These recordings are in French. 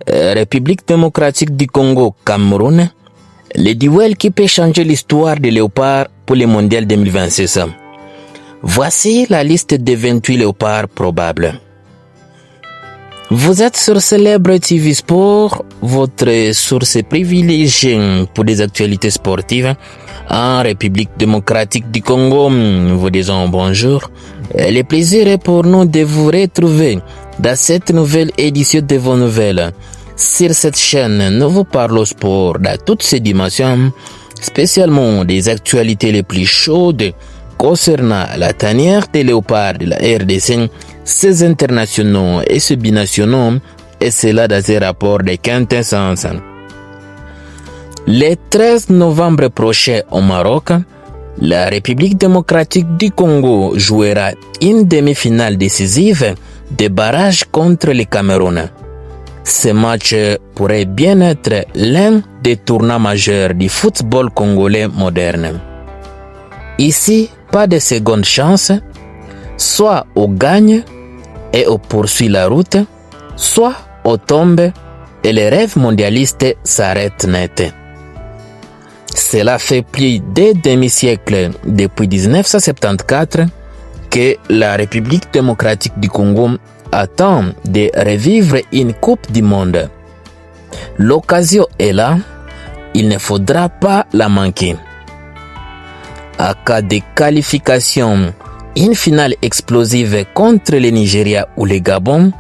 République démocratique du Congo, Cameroun, le duel qui peut changer l'histoire des léopards pour le mondial 2026. Voici la liste des 28 léopards probables. Vous êtes sur Célèbre TV Sport, votre source privilégiée pour des actualités sportives en République démocratique du Congo. Vous disons bonjour. Le plaisir est pour nous de vous retrouver dans cette nouvelle édition de vos nouvelles. Sur cette chaîne, nous vous parlons sport dans toutes ses dimensions, spécialement des actualités les plus chaudes concernant la tanière des léopards de la RDC, ses internationaux et ses binationaux, et cela dans un rapport de quintessence. Le 13 novembre prochain au Maroc, la République démocratique du Congo jouera une demi-finale décisive de barrage contre le Cameroun. Ce match pourrait bien être l'un des tournois majeurs du football congolais moderne. Ici, pas de seconde chance, soit on gagne et on poursuit la route, soit on tombe et le rêve mondialiste s'arrête net. Cela fait plus de demi-siècle depuis 1974 que la République démocratique du Congo attend de revivre une Coupe du Monde. L'occasion est là, il ne faudra pas la manquer. À cas de qualification, une finale explosive contre le Nigeria ou le Gabon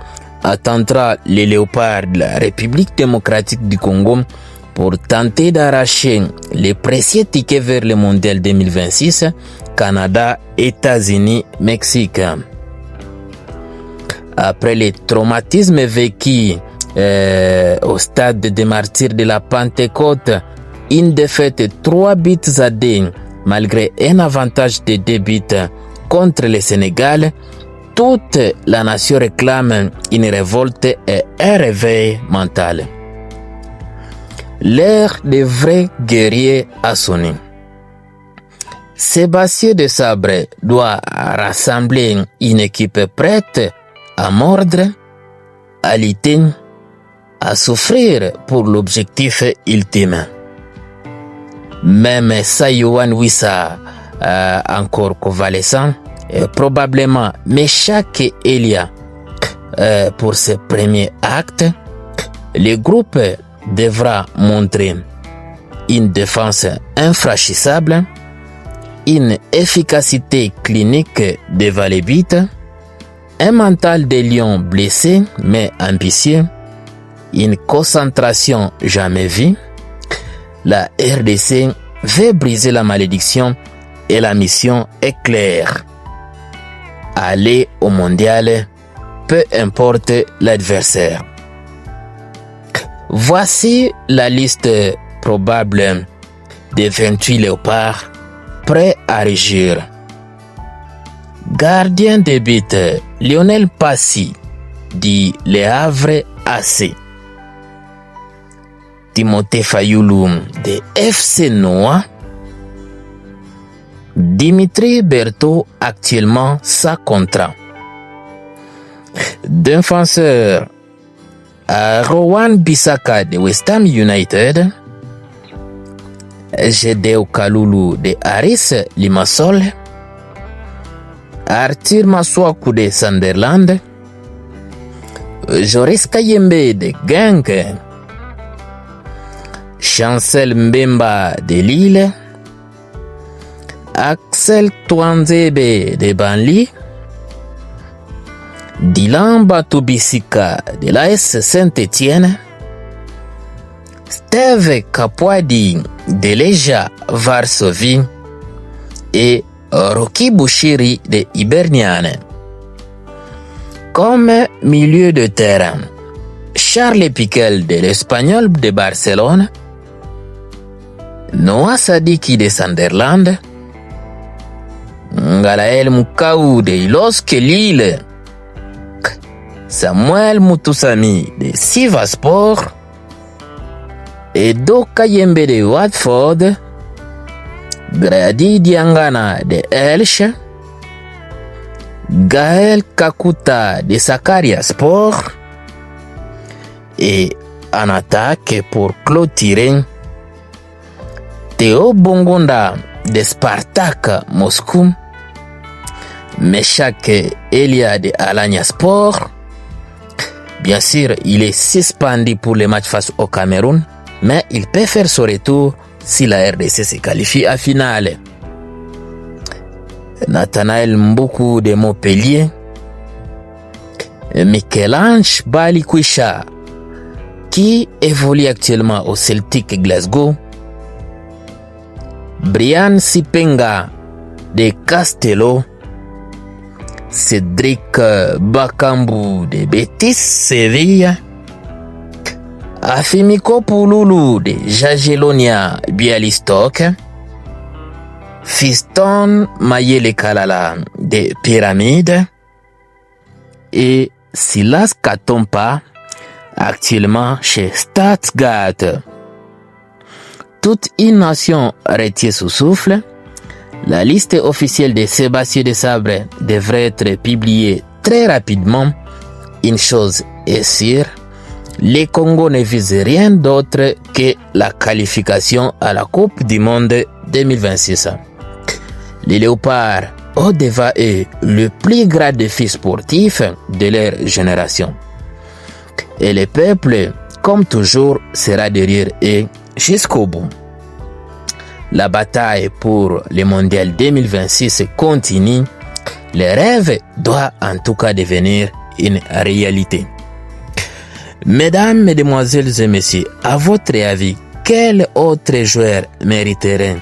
attendra les léopards de la République démocratique du Congo pour tenter d'arracher les précieux tickets vers le mondial 2026, Canada, États-Unis, Mexique. Après les traumatismes vécus au stade des martyrs de la Pentecôte, une défaite 3-2 malgré un avantage de 2 buts contre le Sénégal, toute la nation réclame une révolte et un réveil mental. L'ère des vrais guerriers a sonné. Sébastien de Sabre doit rassembler une équipe prête à mordre, à lutter, à souffrir pour l'objectif ultime. Même Sayouan Wissa, encore convalescent, probablement Meshak et Elia pour ce premier acte, le groupe devra montrer une défense infranchissable, une efficacité clinique de Valébite, un mental de lion blessé mais ambitieux, une concentration jamais vue. La RDC veut briser la malédiction et la mission est claire. Aller au mondial, peu importe l'adversaire. Voici la liste probable des 28 léopards prêts à régir. Gardien de but, Lionel Passy, dit Le Havre AC. Timothée Fayoulou de FC Noah. Dimitri Berthaud actuellement sans contrat. Défenseur, Rowan Bissaka de West Ham United. Gédéo Kaloulou de Aris Limassol. Arthur Maswaku de Sunderland. Joris Kayembe de Genk. Chancel Mbemba de Lille. Axel Touanzebe de Banli. Dylan Batubisika de l'AS Saint-Étienne. Steve Kapwadi de Legia Varsovie et Rocky Bouchiri de Hibernian. Comme milieu de terrain, Charles Piquel de l'Espagnol de Barcelone, Noah Sadiki de Sunderland, Ngalael Mukaou de LOSC Lille, Samuel Mutusami de Sivaspor, Edo Kayembe de Watford, Grady Diangana de Elche, Gaël Kakuta de Sakaria Sport, Et en attaque pour clôturer, Théo Bongonda de Spartak Moscou, Meshak Elia de Alanya Sport. Bien sûr, il est suspendu pour le match face au Cameroun, mais il peut faire son retour si la RDC se qualifie à finale. Nathanaël Mbuku de Montpellier, Michel-Ange Balikwisha, qui évolue actuellement au Celtic Glasgow, Brian Sipenga de Castello, Cédric Bakambu de Betis Sevilla, Afimiko Pouloulou de Jagiellonia Bialystok, Fiston Mayele Kalala de Pyramide et Silas Katompa actuellement chez Stuttgart. Toute une nation retient sous souffle. La liste officielle de Sébastien Desabre devrait être publiée très rapidement. Une chose est sûre, les Congos ne visent rien d'autre que la qualification à la Coupe du Monde 2026. Les Léopards ont devant eux le plus grand défi sportif de leur génération. Et le peuple, comme toujours, sera derrière eux jusqu'au bout. La bataille pour le mondial 2026 continue. Le rêve doit en tout cas devenir une réalité. Mesdames, mesdemoiselles et messieurs, à votre avis, quel autre joueur mériterait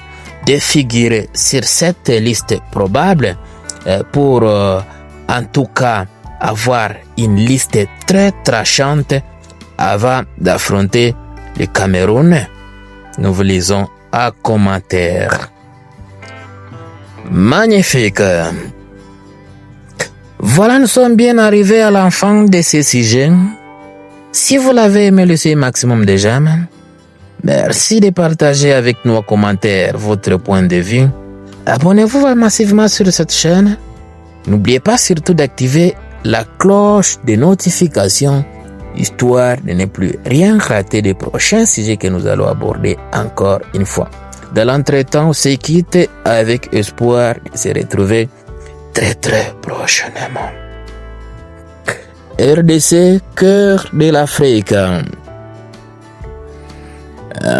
de figurer sur cette liste probable pour en tout cas avoir une liste très tranchante avant d'affronter le Cameroun? Nous vous lisons à commentaire. Magnifique. Voilà, nous sommes bien arrivés à la fin de ce sujet. Si vous l'avez aimé, laissez un maximum de j'aime. Merci de partager avec nous en commentaire votre point de vue. Abonnez-vous massivement sur cette chaîne. N'oubliez pas surtout d'activer la cloche de notification, histoire de ne plus rien rater des prochains sujets que nous allons aborder encore une fois. Dans l'entretemps, on se quitte avec espoir de se retrouver très prochainement. RDC, cœur de l'Afrique.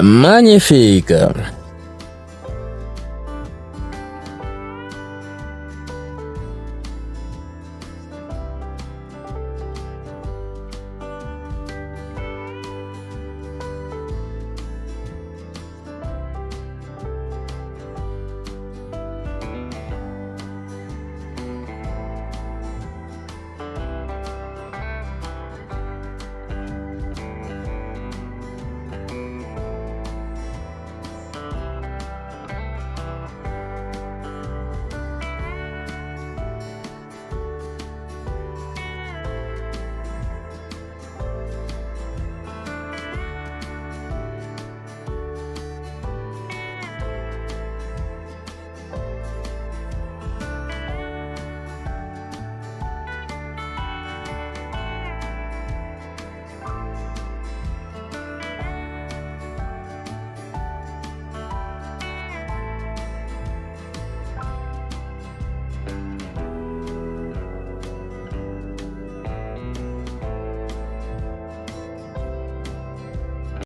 Magnifique.